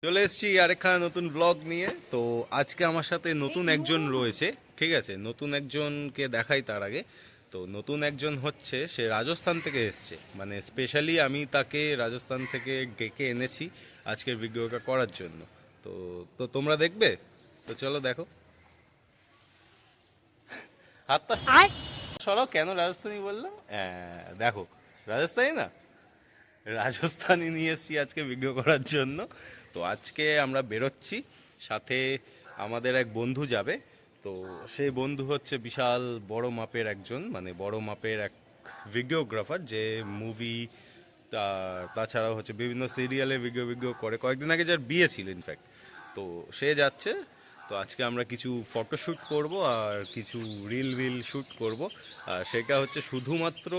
চলে এসেছি আরেকখানা নতুন ব্লগ নিয়ে। তো আজকে আমার সাথে নতুন একজন রয়েছে, ঠিক আছে? নতুন একজনকে দেখাই তার আগে। তো নতুন একজন হচ্ছে, সে রাজস্থান থেকে এসছে, মানে স্পেশালি আমি তাকে রাজস্থান থেকে ডেকে এনেছি আজকের ভিডিওটা করার জন্য। তো তো তোমরা দেখবে, তো চলো দেখো। হাতটা সরাও, কেন রাজস্থানি বললাম? হ্যাঁ দেখো, রাজস্থানি না, রাজস্থানে নিয়ে এসেছি আজকে ভিডিও করার জন্য। তো আজকে আমরা বেরোচ্ছি, সাথে আমাদের এক বন্ধু যাবে। তো সেই বন্ধু হচ্ছে বিশাল বড় মাপের একজন, মানে বড় মাপের এক ভিডিওগ্রাফার, যে মুভি তাছাড়াও হচ্ছে বিভিন্ন সিরিয়ালে ভিডিও করে। কয়েকদিন আগে যার বিয়ে ছিল ইনফ্যাক্ট, তো সে যাচ্ছে। তো আজকে আমরা কিছু ফটোশ্যুট করব আর কিছু রিল শ্যুট করব। আর সেটা হচ্ছে শুধুমাত্র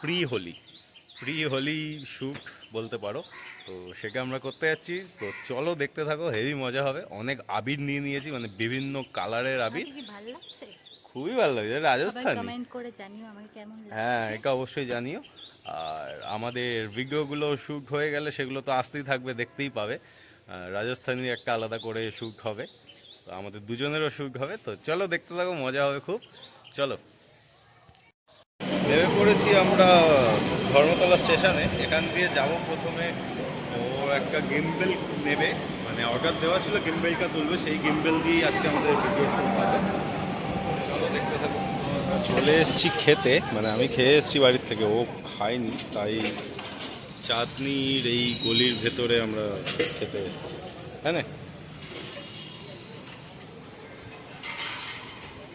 প্রি হোলি শ্যুট বলতে পারো। তো সেটা আমরা করতে যাচ্ছি। তো চলো দেখতে থাকো, হেভি মজা হবে। অনেক আবির নিয়ে নিয়েছি, মানে বিভিন্ন কালারের আবির। খুবই ভালো লাগছে, রাজস্থানী। হ্যাঁ, এটা অবশ্যই জানিও। আর আমাদের ভিডিওগুলো শ্যুট হয়ে গেলে সেগুলো তো আসতেই থাকবে, দেখতেই পাবে। রাজস্থানী একটা আলাদা করে শ্যুট হবে, তো আমাদের দুজনেরও শ্যুট হবে। তো চলো দেখতে থাকো, মজা হবে খুব। চলো, নেমে পড়েছি আমরা ধর্মতলা স্টেশনে। এখান দিয়ে যাব প্রথমে। ও একটা গিম্বেল নেবে, মানে অর্ডার দেওয়া ছিল গিম্বেলটা তুলবে, সেই গিম্বেল দিয়েই আজকে আমাদের ভিডিও শুরু হবে। চলো দেখতে থাকো। চলে এসেছি খেতে, মানে আমি খেয়ে এসেছি বাড়ির থেকে, ও খায়নি, তাই চাঁদনির এই গলির ভেতরে আমরা খেতে এসেছি। হ্যাঁ না,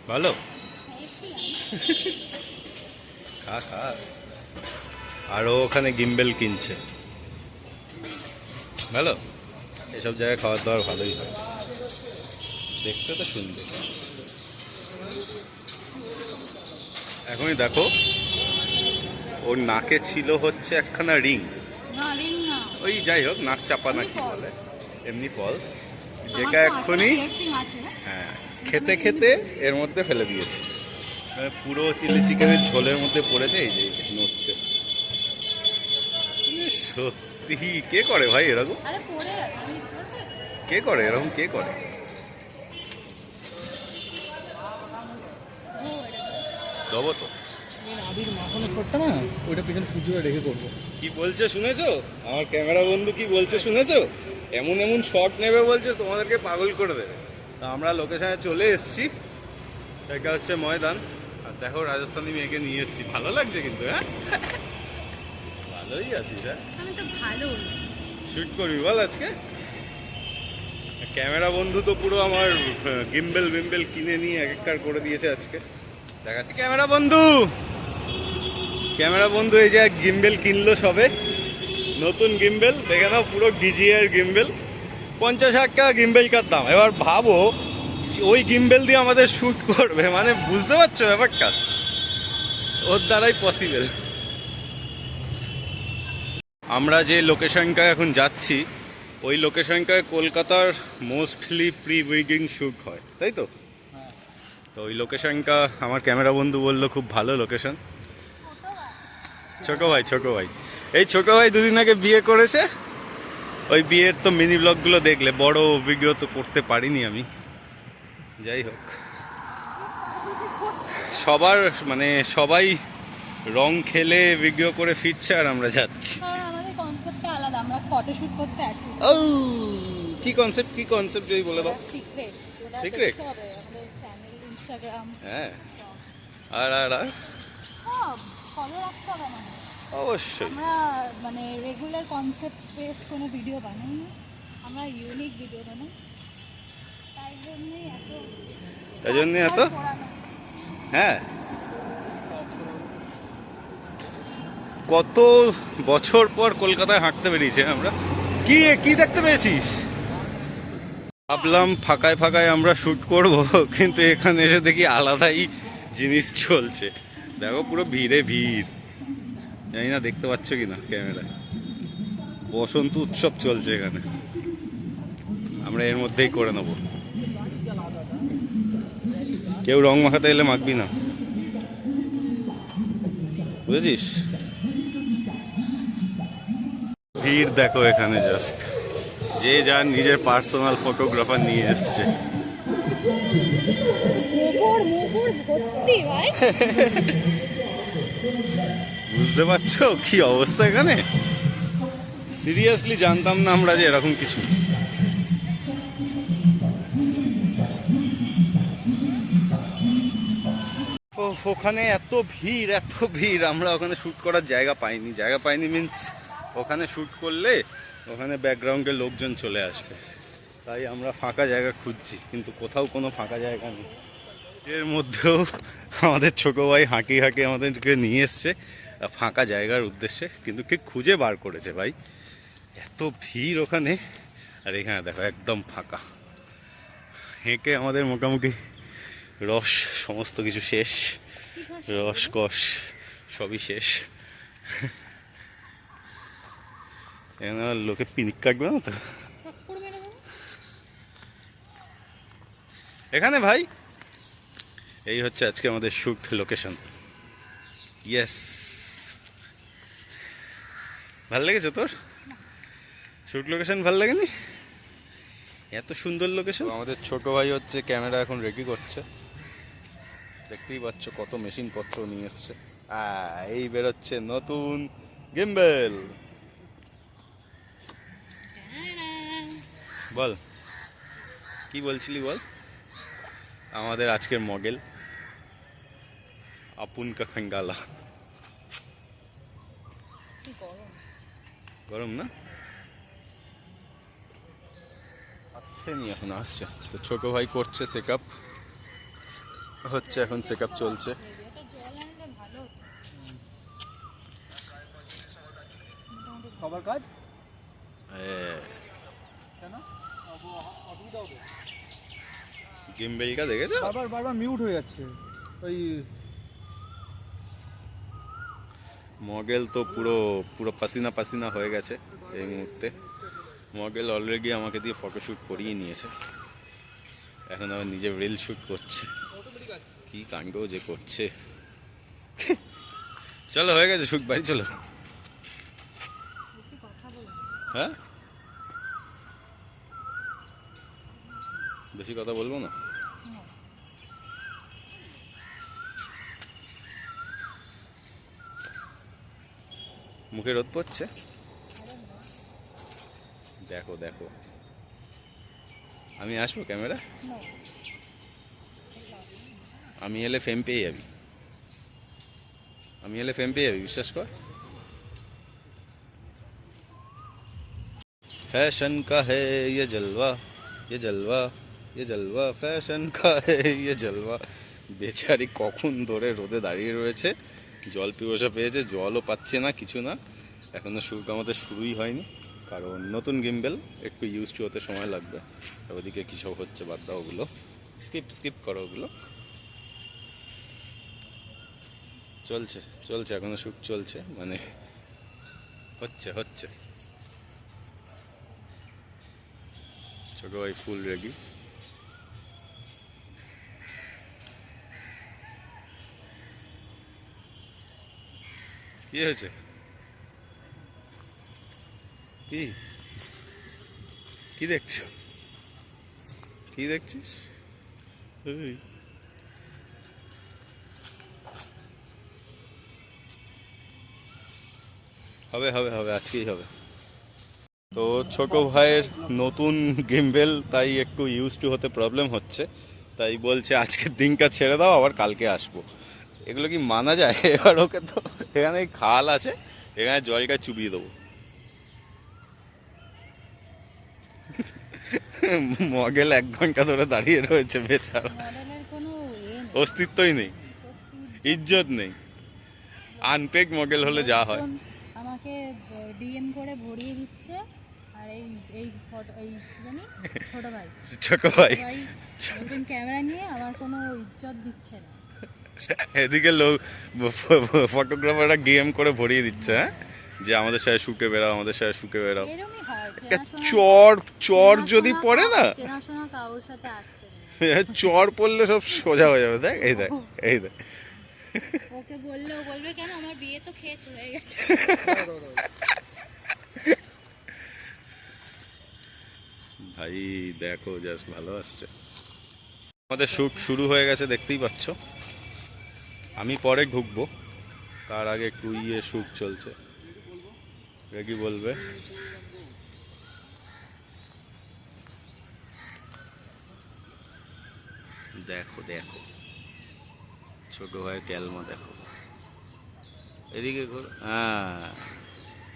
ভালো, খা খা। আর ও ওখানে গিম্বেল কিনছে। ভালো, এসব জায়গায় খাবার দাবার ভালোই হয়, দেখতে তো সুন্দর। এখনই দেখো, ওর নাকে ছিল হচ্ছে একখানা রিং, ওই যাই হোক, নাক চাপা না কি বলে, এমনি ফলস, যেটা এক্ষুনি হ্যাঁ খেতে খেতে এর মধ্যে ফেলে দিয়েছে। মানে পুরো চিলি চিকেনের ঝোলের মধ্যে পড়েছে, এই যে নড়ছে। সত্যি কে করে ভাই এরকম? কে করে এরকম, কে করে? দেবো তো, কি বলছে শুনেছো? আমার ক্যামেরা বন্ধু কি বলছে শুনেছো? এমন এমন শট নেবে বলছে, তোমাদেরকে পাগল করে দেবে। তা আমরা লোকেশনে চলে এসেছি, এটা হচ্ছে ময়দান। আর দেখো, রাজস্থানী মেয়েকে নিয়ে এসেছি, ভালো লাগছে কিন্তু। হ্যাঁ ভালোই আছিস। হ্যাঁ, আমি তো ভালো। শুট করবি বল আজকে? ক্যামেরা বন্ধু তো পুরো আমার গিম্বেল কিনে নিয়ে এক একটার করে দিয়েছে আজকে। দেখাচ্ছি ক্যামেরা বন্ধু এই যে গিম্বেল কিনলো সবে, নতুন গিম্বেল, দেখে নাও, পুরো ডিজিআর গিম্বেল। 50,000 টাকা গিম্বেলটার দাম। এবার ভাবো, ওই গিম্বেল দিয়ে আমাদের শ্যুট করবে, মানে বুঝতে পারছো ব্যাপারটা? ওর দ্বারাই পসিবল। আমরা যে লোকেশনটায় এখন যাচ্ছি, ওই লোকেশনটায় কলকাতার মোস্টলি প্রি ওয়েডিং শ্যুট হয়, তাই তো? তো ওই লোকেশনটা আমার ক্যামেরা বন্ধু বললো খুব ভালো লোকেশন। ছোট ভাই, এই ছোট ভাই দুদিন আগে বিয়ে করেছে। ওই বিয়ের তো মিনি ব্লগগুলো দেখলে, বড় ভিডিও তো করতে পারিনি আমি। যাই হোক, সবাই রং খেলে ভিডিও করে ফিরছে, আর আমরা যাচ্ছি। ও কি কনসেপ্ট যদি বলে দাও। সিক্রেট। হ্যাঁ, আর অবশ্যই আমরা মানে রেগুলার কনসেপ্ট বেস কোনো ভিডিও বানাই না, আমরা ইউনিক ভিডিও বানাই, তাই জন্যই এত হ্যাঁ। কত বছর পর কলকাতায় হাঁটতে বেরিয়েছে আমরা। কি দেখতে পেয়েছিস? ভাবলাম ফাঁকায় আমরা শ্যুট করব, কিন্তু এখানে এসে দেখি আলাদাই জিনিস চলছে। দেখো, পুরো ভিড়। জানি না দেখতে পাচ্ছ কিনা ক্যামেরায়, বসন্ত উৎসব চলছে এখানে। আমরা এর মধ্যেই করে নেব। কেউ রং মাখাতে এলে মাখবি না, বুঝেছিস? ভিড় দেখো এখানে, জাস্ট যে যার নিজের পার্সোনাল ফটোগ্রাফার নিয়ে এসছে। বুঝতে পারছো কি অবস্থা এখানে? সিরিয়াসলি জানতাম না আমরা যে এরকম কিছু। ও ওখানে এত ভিড়, আমরা ওখানে শ্যুট করার জায়গা পাইনি মিন্স ওখানে শ্যুট করলে ওখানে ব্যাকগ্রাউন্ডে লোকজন চলে আসবে, তাই আমরা ফাঁকা জায়গা খুঁজছি, কিন্তু কোথাও কোনো ফাঁকা জায়গা নেই। এর মধ্যেও আমাদের ছোটো ভাই হাঁকি আমাদেরকে নিয়ে এসছে ফাঁকা জায়গার উদ্দেশ্যে, কিন্তু কে খুঁজে বার করেছে ভাই, এত ভিড় ওখানে। আর এখানে দেখো একদম ফাঁকা, হেঁকে আমাদের মোটামুটি রস সমস্ত কিছু শেষ, রসকস সবই শেষ। এখানে আর লোকে পিনিক কাটবে না তো এখানে ভাই। এই হচ্ছে আজকে আমাদের শ্যুট লোকেশন। ইয়েস, ভাল লেগেছে তোর শ্যুট লোকেশন? ভাল লাগেনি? এত সুন্দর লোকেশন। আমাদের ছোট ভাই হচ্ছে ক্যামেরা এখন রেডি করছে, দেখতেই পাচ্ছ কত মেশিন পত্র নিয়ে এসছে। এই বেরোচ্ছে নতুন গিম্বেল। বল কি বলছিলি বল। আমাদের আজকের মডেল আপুন কা খাঙ্গালা। গরম না? আসছেনি, এখন আসছে। তো ছোট ভাই করছে চেকআপ, হচ্ছে এখন চেকআপ চলছে। সবার কাজ কেন অসুবিধা হবে? গিম্বেলটা দেখেছো? বারবার মিউট হয়ে যাচ্ছে ওই মডেল তো পুরো পাসিনা হয়ে গেছে এই মুহূর্তে। মডেল অলরেডি আমাকে দিয়ে ফটোশ্যুট করিয়ে নিয়েছে, এখন আবার নিজে রিল শ্যুট করছে। কি কাণ্ড যে করছে। চলো হয়ে গেছে শ্যুট, বাড়ি চলো। হ্যাঁ বেশি কথা বলবো না। মুখে রোদ পড়ছে, দেখো দেখো। আমি আসবো ক্যামেরা? আমি এলে ফেম পেয়ে যাবি, বিশ্বাস কর। फैशन का है ये जलवा, ये जलवा, ये जलवा, फैशन का है ये जलवा। বেচারি কখন ধরে রোদে দাঁড়িয়ে রয়েছে, জল পিপাসা পেয়েছে, জলও পাচ্ছে না, কিছু না। এখনও শ্যুট আমাদের শুরুই হয়নি, কারণ নতুন গিম্বেল, একটু ইউজ টু হতে সময় লাগবে। ওদিকে কী সব হচ্ছে বাদ দাও, ওগুলো স্কিপ করো, ওগুলো চলছে এখনও শ্যুট চলছে, মানে হচ্ছে। ছোট ভাই ফুল রেডি। কি হয়েছে? কি দেখছো? কি দেখছিস? হবে আজকেই হবে। তো ছোট ভাইয়ের নতুন গিম্বেল, তাই একটু ইউজ টু হতে প্রবলেম হচ্ছে, তাই বলছে আজকের দিনটা ছেড়ে দাও, আবার কালকে আসবো। এগুলো কি মানা যায়? এবার ওকে তো এখানে খাল আছে, এখানে জলটা চুবিয়ে দেবো। মডেল 1 ঘন্টা ধরে দাঁড়িয়ে রয়েছে, বেচারা অস্তিত্বই নেই, ইজ্জত নেই। আনপেক মডেল হলে যা হয়। আমাকে ডিএম করে ভরিয়ে দিচ্ছে, আর এই ছোট ভাই নতুন ক্যামেরা নিয়ে আমার কোনো ইজ্জত দিচ্ছে না। এদিকে লোক ফটোগ্রাফাররা গেম করে ভরিয়ে দিচ্ছে, হ্যাঁ, যে আমাদের সাথে শুকে বেরাও। চর যদি পড়ে না, চেনাশোনা কারোর সাথে আসতে চর পড়লে সব সোজা হয়ে যাবে। দেখ এই দেখ ওকে বললে ও বলবে কেন, আমার বিয়ে তো খেয়ে চলে গেছে। ভাই দেখো জাস্ট ভালো আসছে। আমাদের শ্যুট শুরু হয়ে গেছে দেখতেই পাচ্ছ। আমি পরে ঢুকবো, তার আগে একটু শ্যুট চলছে। কি বলবে? দেখো দেখো ছোট ভাইয়ের ক্যালমা দেখো, এদিকে করো। হ্যাঁ,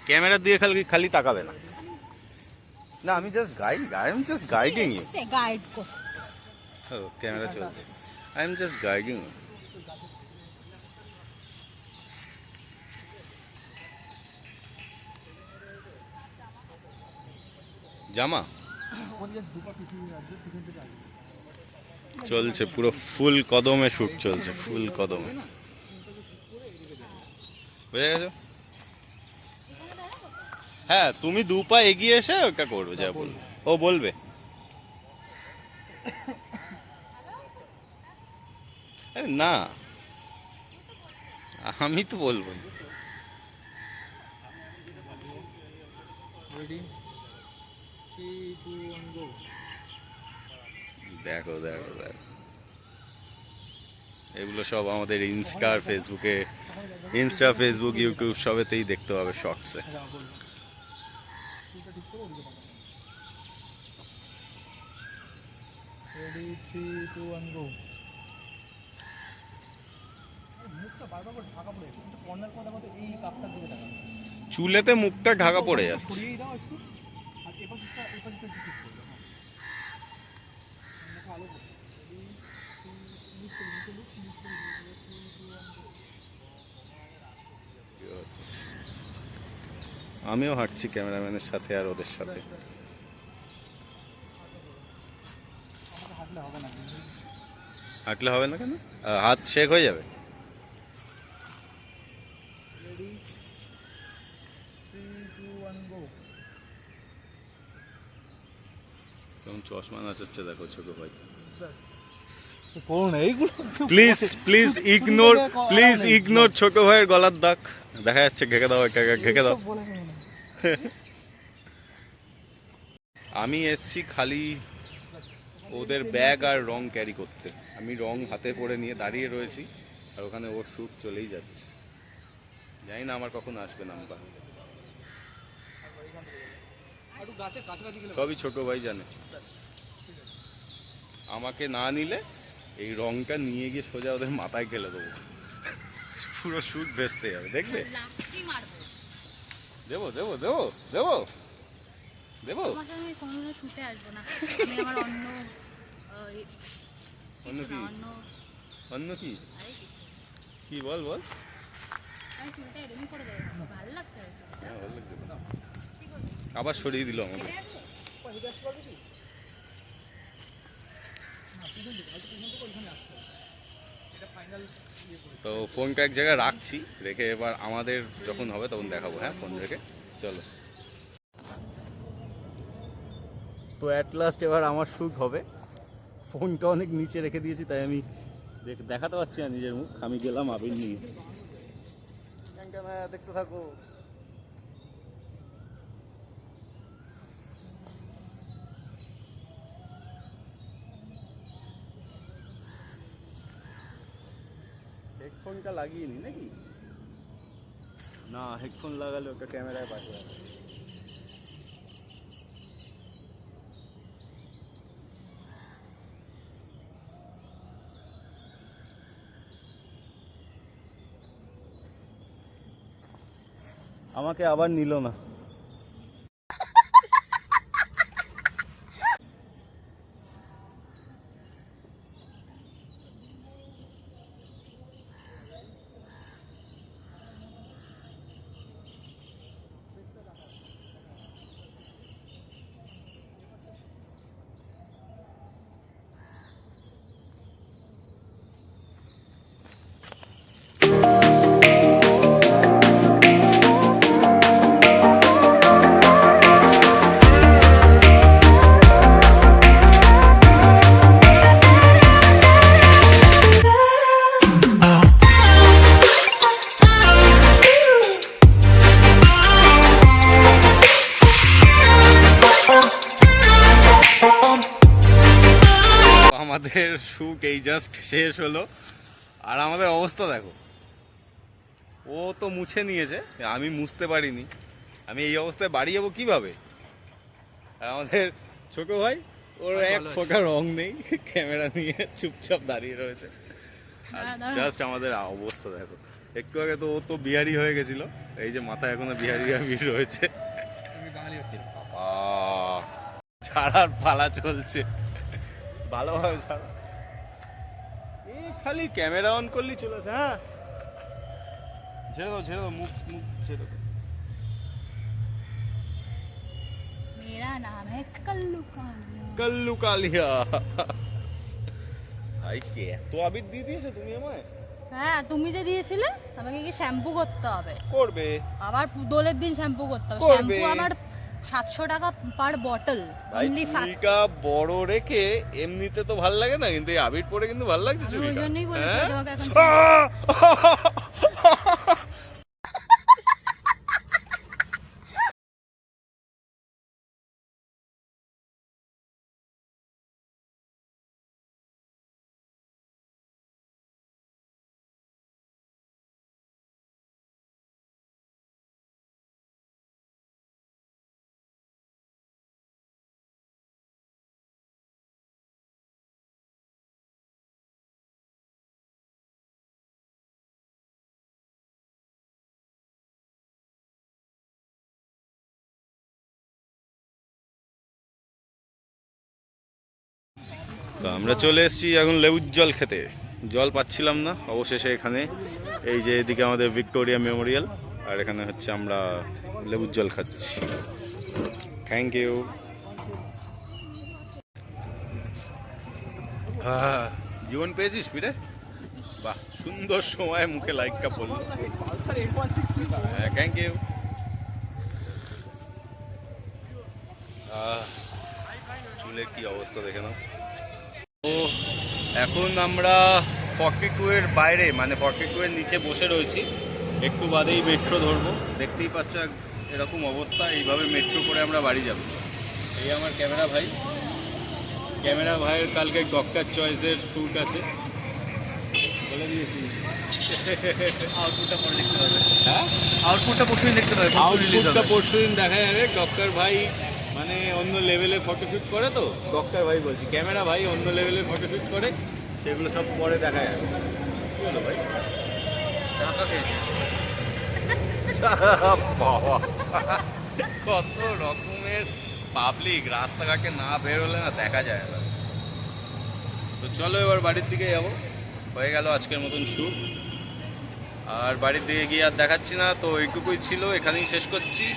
ক্যামেরা দিয়ে খালি খালি তাকাবে না। না আমি just I am just guiding you. Guide কর। ও ক্যামেরা চলছে, I am just guiding you. জামা চলছে পুরো ফুল কদমে শ্যুট চলছে, ফুল কদমে। বুঝে গেছো? হ্যাঁ তুমি 2 পা এগিয়ে এসে ওটা করবে, যা বলবে ও বলবে। আরে না আমি তো বলবো না। রেডি 3 2 1 গো। দেখো দেখো দেখো, এগুলো সব আমাদের ইনস্টা ফেসবুক ইউটিউব সবেতেই দেখতে হবে, শর্টসে। রেডি 3 2 1 গো। মুখটা বারবার করে ঢাকা পড়ে আছে, কিন্তু কর্নার করে দেখো তো এই কাপটার দিকে তাকানো। চুলেতে মুখটা ঢাকা পড়ে যাচ্ছে। সরিয়েই দাও একটু, আর এপাশটা ঠিক করবে। হ্যাঁ আলো করো। আমিও হাঁটছি ক্যামেরাম্যানের সাথে আর ওদের সাথে। হাঁটলে হবে না কেন? হাত শেক হয়ে যাবে। রেডি 3 2 1 গো। তখন চশমা নাচাচ্ছে দেখো ছোট ভাই। করুন এইগুলো প্লিজ ইগনোর ছোট ভাইয়ের গলার দাগ দেখা যাচ্ছে। ঘেকে দাও, ঘেকে দাও। আমি এসছি খালি ওদের ব্যাগ আর রং ক্যারি করতে। আমি রং হাতে পড়ে নিয়ে দাঁড়িয়ে রয়েছি, আর ওখানে ওর শ্যুট চলেই যাচ্ছে। জানি না আমার কখন আসবে নাম্বার। সবই ছোট ভাই জানে। আমাকে না নিলে এই রংটা নিয়ে গিয়ে সোজা ওদের মাথায় গেলে দেবো, পুরো শ্যুট ভেস্তে যাবে, দেখবে। দেবো দেবো দেবো দেবো দেবো। তোমার সঙ্গে কোনোদিনও শুতে আসবো না, আমি আমার অন্য অন্য কি? অন্য কি? কি বল বল। আমি চুলটা এরমই করে দেবো, ভালো লাগছে। হ্যাঁ ভালো লাগছে। আবার সরিয়ে দিল আমাকে। তো ফোনটা এক জায়গায় রাখছি, রেখে এবার আমাদের যখন হবে তখন দেখাবো। হ্যাঁ ফোন রেখে চলো। তো অ্যাট লাস্ট এবার আমার শ্যুট হবে। ফোনটা অনেক নিচে রেখে দিয়েছি, তাই আমি দেখাতে পারছি না নিজের মুখ। আমি গেলাম আবির নিয়ে। দেখতে থাকো। হেডফোনটা লাগিয়ে নি নাকি? না হেডফোন লাগালে ওটা ক্যামেরায় বাজে যাবে। আমাকে আবার নিল না। আমাদের শুট এই জাস্ট শেষ হলো, আর আমাদের অবস্থা দেখো। ও তো মুছে নিয়েছে, আমি মুছতে পারিনি। আমি এই অবস্থায় বাড়ি যাবো কিভাবে? আর আমাদের ছোট ভাই, ওর এক ফোঁটা রং নেই, ক্যামেরা নিয়ে চুপচাপ দাঁড়িয়ে রয়েছে। জাস্ট আমাদের অবস্থা দেখো। একটু আগে তো ও তো বিহারি হয়ে গেছিল, এই যে মাথায় এখনো বিহারি বিহারি রয়েছে। আমি বাঙালি হচ্ছি। ছাড়ার পালা চলছে, ভালোভাবে ছাড়া। এই খালি ক্যামেরা অন করলি চলেছে। হ্যাঁ, ছেড়ে দাও ছেড়ে দাও, মুখ মুখ ছেড়ে দাও। मेरा नाम है कल्लू कालिया। কাল্লু কালিয়া। ভাই কে এত আবির দিয়ে দিয়েছো তুমি আমায়? হ্যাঁ, তুমি যে দিয়েছিলে আমাকে কি শ্যাম্পু করতে হবে? করবে। আবার দোলের দিন শ্যাম্পু করতে হবে। করবে। শ্যাম্পু আমার 700 টাকা পার বটল। ভাই অনলি চুড়িটা বড় রেখে এমনিতে তো ভাল লাগে না, কিন্তু এই আবির পরে কিন্তু ভাল লাগছে ওই চুড়িটা। জন্যই বলেছি হ্যাঁ? তোমাকে এখন তো আমরা চলে এসেছি এখন লেবুর জল খেতে। জল পাচ্ছিলাম না, অবশেষে এখানে এই যে এদিকে আমাদের ভিক্টোরিয়া মেমোরিয়াল, আর এখানে হচ্ছে আমরা লেবুর জল খাচ্ছি। Thank you. জীবন পেয়েছিস ফিরে? বাহ, সুন্দর সময় মুখে লাইটটা পড়লো। হ্যাঁ, থ্যাংক ইউ। চুলের কি অবস্থা দেখে নাও। তো এখন আমরা 42 এর বাইরে, মানে 42 এর নিচে বসে রয়েছি। একটু বাদেই মেট্রো ধরবো, দেখতেই পাচ্ছ এরকম অবস্থা। এইভাবে মেট্রো করে আমরা বাড়ি যাব। এই আমার ক্যামেরা ভাই, ক্যামেরা ভাইয়ের কালকে ডক্টর চয়েসের শ্যুট আছে, বলে দিয়েছি। আউটপুটটা পরে দেখতে পাবে। হ্যাঁ, আউটপুটটা পরশুদিন দেখতে পাবে। আউটপুটটা পরশুদিন দেখা যাবে। ডক্টর ভাই মানে অন্য লেভেলের ফটোশ্যুট করে, তো ডক্টর ভাই বলছি, ক্যামেরা ভাই অন্য লেভেলের ফটোশ্যুট করে, সেগুলো সব পরে দেখা যাবে। কি হলো ভাই? বাবা, কত রকমের পাবলিক, রাস্তাঘাটে না বের হলে না দেখা যায় না। তো চলো এবার বাড়ির দিকে যাবো। হয়ে গেল আজকের মতন শুট, আর বাড়ির দিকে গিয়ে আর দেখাচ্ছি না। তো এইটুকুই ছিল, এখানেই শেষ করছি।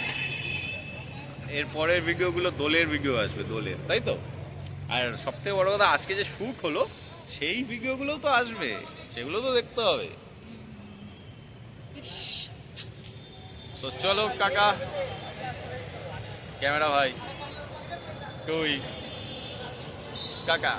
এর পরের ভিডিওগুলো দোলের ভিডিও আসবে, দোলের, তাই তো। আর সবথেকে বড় কথা, আজকে যে শ্যুট হলো সেই ভিডিওগুলোও তো আসবে, সেগুলো তো দেখতে হবে। তো চলো কাকা, ক্যামেরা ভাই, তুই কাকা।